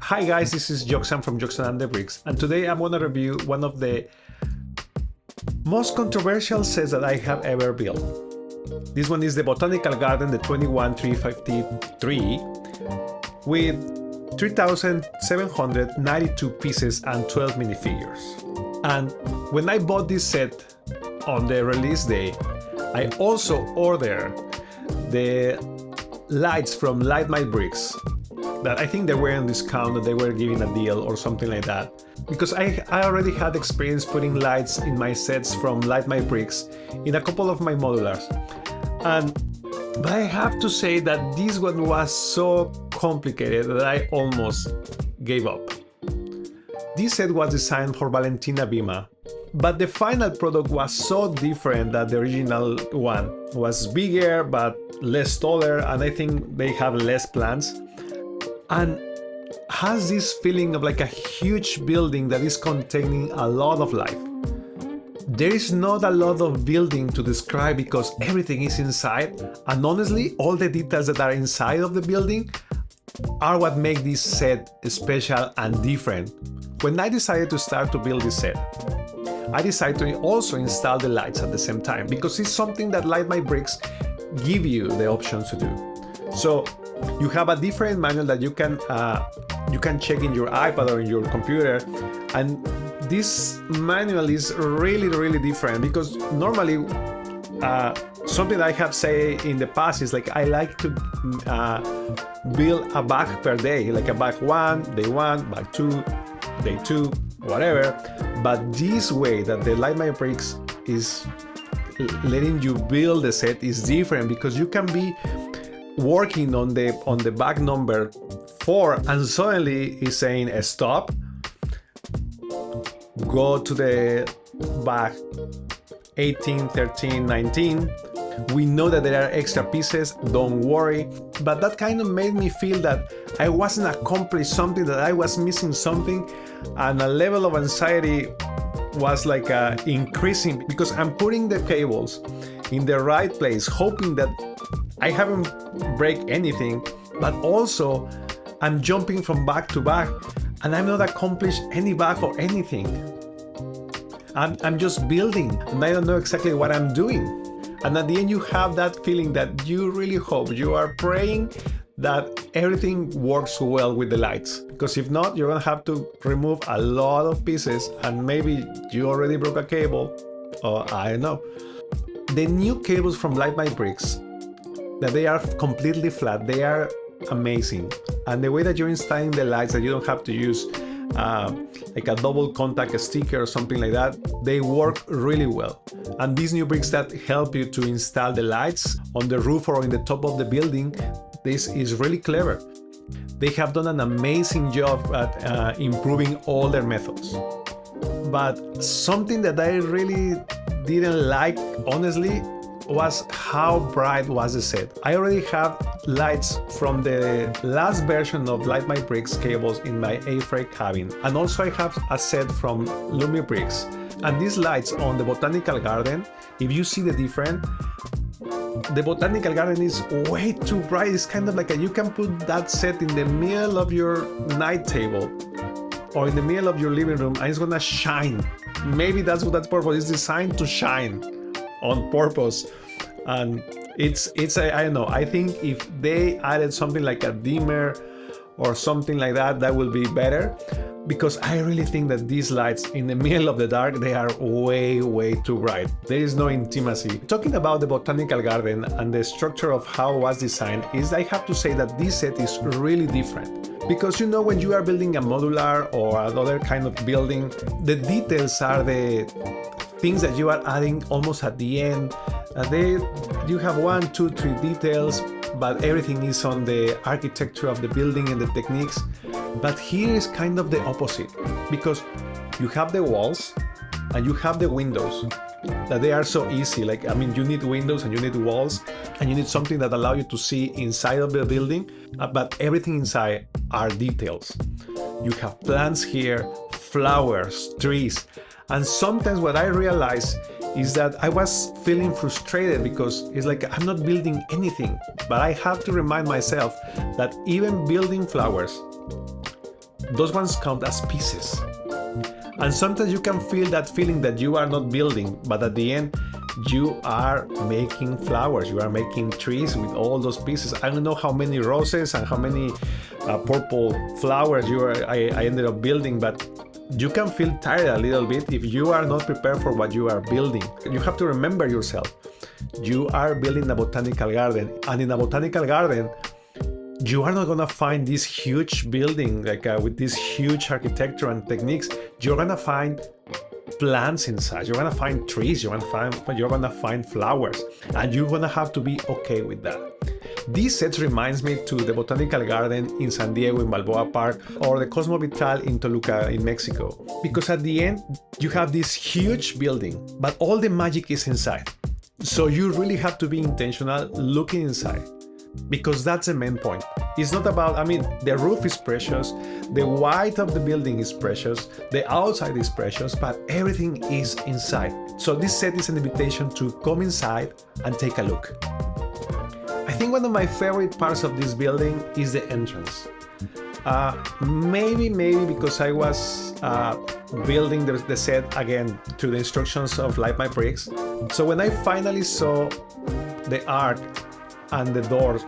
Hi guys, this is Joxan from Joxan and the Bricks, and today I'm going to review one of the most controversial sets that I have ever built. This one is the Botanical Garden, the 21353, with 3,792 pieces and 12 minifigures. And when I bought this set on the release day, I also ordered the lights from Light My Bricks that I think they were on discount, that they were giving a deal or something like that, because I already had experience putting lights in my sets from Light My Bricks in a couple of my modulars. But I have to say that this one was so complicated that I almost gave up. This set was designed for Valentina Bima, but the final product was so different than the original one. It was bigger but less taller, and I think they have less plants, and has this feeling of like a huge building that is containing a lot of life. There is not a lot of building to describe because everything is inside, and honestly all the details that are inside of the building are what make this set special and different. When I decided to start to build this set, I decided to also install the lights at the same time, because it's something that Light My Bricks give you the option to do. So you have a different manual that you can check in your iPad or in your computer, and this manual is really different, because normally something I have said in the past is like I like to build a bag per day, like a bag 1, day 1, bag 2, day 2, whatever. But this way that the Light My Bricks is letting you build the set is different, because you can be working on the bag number 4 and suddenly it's saying stop, go to the bag 18, 13, 19. We know that there are extra pieces, don't worry. But that kind of made me feel that I wasn't accomplished something, that I was missing something, and a level of anxiety was like increasing, because I'm putting the cables in the right place, hoping that I haven't break anything, but also I'm jumping from bag to bag and I'm not accomplished any bag or anything. I'm just building and I don't know exactly what I'm doing. And at the end you have that feeling that you really hope, you are praying that everything works well with the lights, because if not, you're gonna have to remove a lot of pieces and maybe you already broke a cable, or I don't know. The new cables from Light My Bricks, that they are completely flat, they are amazing. And the way that you're installing the lights, that you don't have to use like a double contact sticker or something like that, they work really well. And these new bricks that help you to install the lights on the roof or in the top of the building, this is really clever. They have done an amazing job at improving all their methods. But something that I really didn't like, honestly, was how bright was the set. I already have lights from the last version of Light My Bricks cables in my A-frame cabin, and also I have a set from Lumi Bricks. And these lights on the Botanical Garden, if you see the difference, the Botanical Garden is way too bright. It's kind of like you can put that set in the middle of your night table or in the middle of your living room and it's gonna shine. Maybe that's what that purpose is, designed to shine on purpose. And it's I don't know, I think if they added something like a dimmer or something like that, that will be better, because I really think that these lights in the middle of the dark, they are way too bright. There is no intimacy. Talking about the Botanical Garden and the structure of how it was designed, is I have to say that this set is really different. Because you know, when you are building a modular or another kind of building, the details are the things that you are adding almost at the end. You have 1, 2, 3 details, but everything is on the architecture of the building and the techniques. But here is kind of the opposite, because you have the walls and you have the windows, that they are so easy. Like, I mean, you need windows and you need walls and you need something that allows you to see inside of the building, but everything inside are details. You have plants here, flowers, trees. And sometimes what I realize is that I was feeling frustrated, because it's like I'm not building anything, but I have to remind myself that even building flowers, those ones count as pieces. And sometimes you can feel that feeling that you are not building, but at the end, you are making flowers, you are making trees with all those pieces. I don't know how many roses and how many purple flowers I ended up building, but you can feel tired a little bit if you are not prepared for what you are building. You have to remember yourself. You are building a botanical garden, and in a botanical garden, you are not gonna find this huge building with this huge architecture and techniques. You're gonna find plants inside. You're gonna find trees. You're gonna find flowers, and you're gonna have to be okay with that. This set reminds me to the Botanical Garden in San Diego in Balboa Park, or the Cosmo Vital in Toluca in Mexico, because at the end you have this huge building, but all the magic is inside. So you really have to be intentional looking inside, because that's the main point. It's not about, the roof is precious, the white of the building is precious, the outside is precious, but everything is inside. So this set is an invitation to come inside and take a look. I think one of my favorite parts of this building is the entrance. Maybe because I was building the set again to the instructions of Light My Bricks. So when I finally saw the art and the doors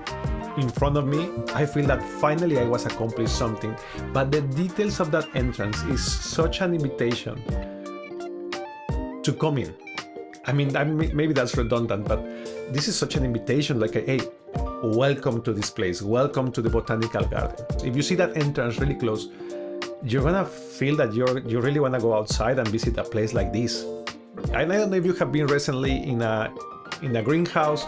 in front of me, I feel that finally I was accomplished something. But the details of that entrance is such an invitation to come in. Maybe that's redundant, but this is such an invitation, like, hey, welcome to this place, welcome to the Botanical Garden. If you see that entrance really close, you're gonna feel that you really wanna go outside and visit a place like this. I don't know if you have been recently in a greenhouse,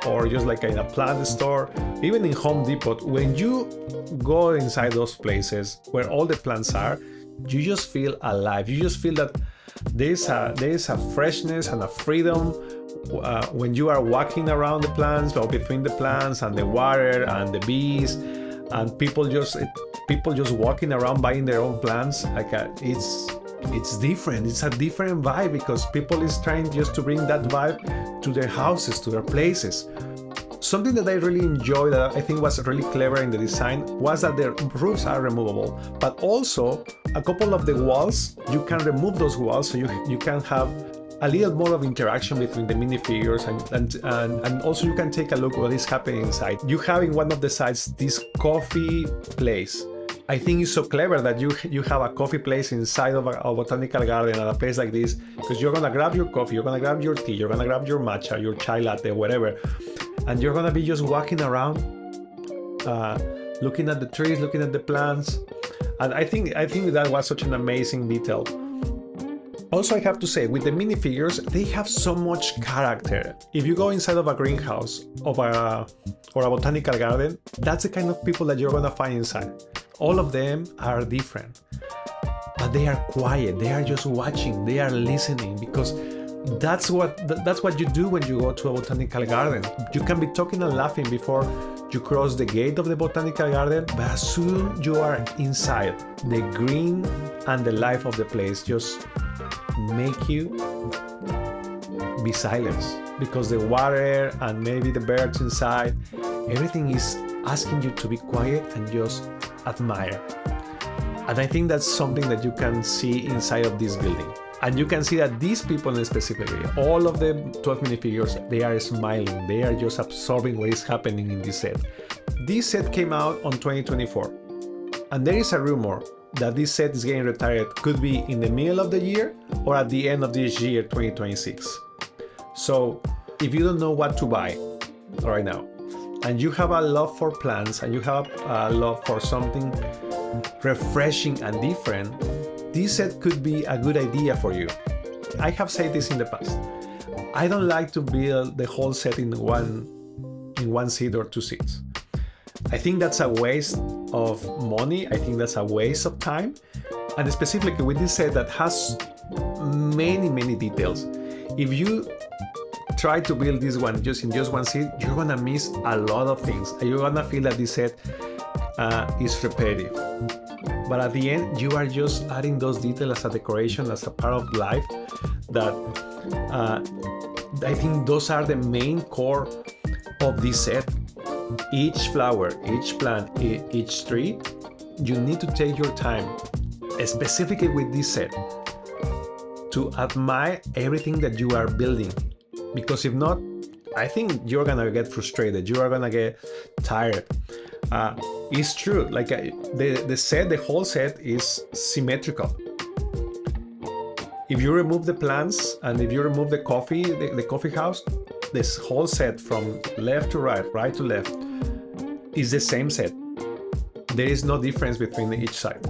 or just like in a plant store, even in Home Depot. When you go inside those places where all the plants are, you just feel alive. You just feel that there is a freshness and a freedom when you are walking around the plants, or between the plants and the water and the bees, and people just walking around buying their own plants. It's different. It's a different vibe, because people is trying just to bring that vibe to their houses, to their places. Something that I really enjoyed, that I think was really clever in the design, was that the roofs are removable, but also a couple of the walls, you can remove those walls, so you can have a little more of interaction between the minifigures, and also you can take a look at what is happening inside. You have in one of the sides this coffee place. I think it's so clever that you have a coffee place inside of a botanical garden, at a place like this, because you're gonna grab your coffee, you're gonna grab your tea, you're gonna grab your matcha, your chai latte, whatever, and you're gonna be just walking around, looking at the trees, looking at the plants, and I think that was such an amazing detail. Also, I have to say, with the minifigures, they have so much character. If you go inside of a greenhouse or a botanical garden, that's the kind of people that you're gonna find inside. All of them are different, but they are quiet. They are just watching. They are listening, because that's what you do when you go to a botanical garden. You can be talking and laughing before you cross the gate of the botanical garden, but as soon you are inside, the green and the life of the place just make you be silent, because the water and maybe the birds inside, everything is asking you to be quiet and just admire. And I think that's something that you can see inside of this building. And you can see that these people specifically, all of the 12 minifigures, they are smiling. They are just absorbing what is happening in this set. This set came out on 2024. And there is a rumor that this set is getting retired, could be in the middle of the year or at the end of this year, 2026. So if you don't know what to buy right now, and you have a love for plants, and you have a love for something refreshing and different, this set could be a good idea for you. I have said this in the past. I don't like to build the whole set in one seat or two seats. I think that's a waste of money. I think that's a waste of time. And specifically with this set that has many details, if you try to build this one just in just one seat, you're gonna miss a lot of things. You're gonna feel that this set is repetitive. But at the end, you are just adding those details as a decoration, as a part of life, that I think those are the main core of this set. Each flower, each plant, each tree you need to take your time, specifically with this set, to admire everything that you are building. Because if not, I think you're gonna get frustrated, you are gonna get tired. It's true, like the whole set is symmetrical. If you remove the plants and if you remove the coffee house, this whole set from left to right, right to left, is the same set. There is no difference between each side.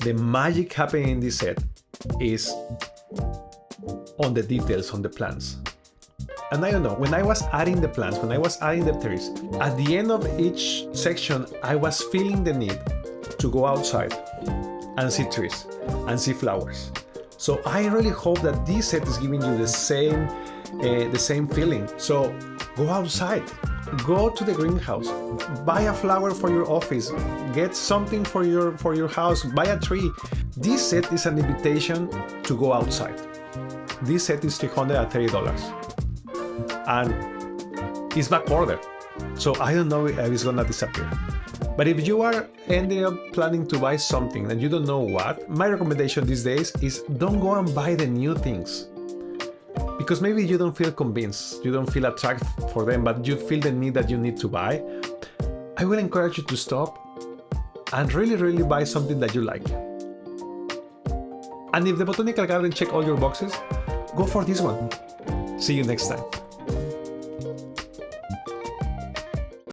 The magic happening in this set is on the details, on the plants. And I don't know, when I was adding the plants, when I was adding the trees, at the end of each section, I was feeling the need to go outside and see trees and see flowers. So I really hope that this set is giving you the same feeling. So go outside, go to the greenhouse, buy a flower for your office, get something for your house, buy a tree. This set is an invitation to go outside. This set is $330 and it's back order. So I don't know if it's gonna disappear. But if you are ending up planning to buy something and you don't know what, my recommendation these days is don't go and buy the new things. Because maybe you don't feel convinced, you don't feel attracted for them, but you feel the need that you need to buy. I will encourage you to stop and really buy something that you like. And if the Botanical Garden check all your boxes, go for this one. See you next time.